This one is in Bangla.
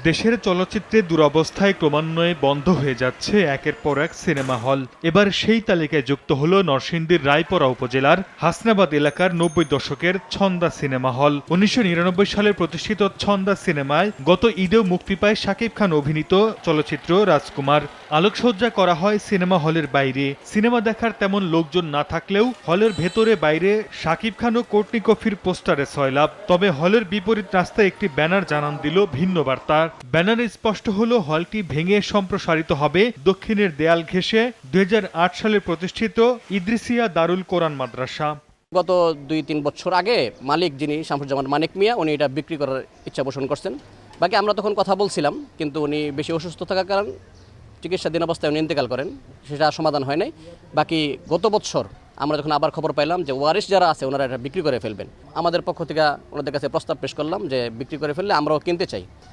দেশের চলচ্চিত্রে দুরবস্থায় ক্রমান্বয়ে বন্ধ হয়ে যাচ্ছে একের পর এক সিনেমা হল। এবার সেই তালিকায় যুক্ত হল নরসিংদীর রায়পুরা উপজেলার হাসনাবাদ এলাকার ৯০ দশকের ছন্দা সিনেমা হল। ১৯৯৯ সালে প্রতিষ্ঠিত ছন্দা সিনেমায় গত ঈদেও মুক্তি পায় শাকিব খান অভিনীত চলচ্চিত্র রাজকুমার। আলোকসজ্জা করা হয় সিনেমা হলের বাইরে। সিনেমা দেখার তেমন লোকজন না থাকলেও হলের ভেতরে বাইরে শাকিব খান ও কোর্টনি কফির পোস্টারে সয়লাভ। তবে হলের বিপরীত রাস্তায় একটি ব্যানার জানান দিল ভিন্ন বার্তা। ব্যানারে স্পষ্ট হলো হলটি ভেঙে সম্প্রসারিত হবে দক্ষিণের দেয়াল ঘেঁষে ২০০৮ সালে প্রতিষ্ঠিত ইদ্রিসিয়া দারুল কোরআন মাদ্রাসা। গত ২-৩ বছর আগে মালিক যিনি শামসুজ্জামান মানিক মিয়া উনি এটা বিক্রি করার ইচ্ছা পোষণ করছেন। বাকি আমরা তখন কথা বলছিলাম, কিন্তু উনি বেশি অসুস্থ থাকার কারণ চিকিৎসাধীন অবস্থায় উনি ইন্তেকাল করেন, সেটা সমাধান হয় নাই। বাকি গত বছর আমরা যখন আবার খবর পাইলাম যে ওয়ারিশ যারা আছে ওনারা এটা বিক্রি করে ফেলবেন, আমাদের পক্ষ থেকে ওনাদের কাছে প্রস্তাব পেশ করলাম যে বিক্রি করে ফেললে আমরাও কিনতে চাই।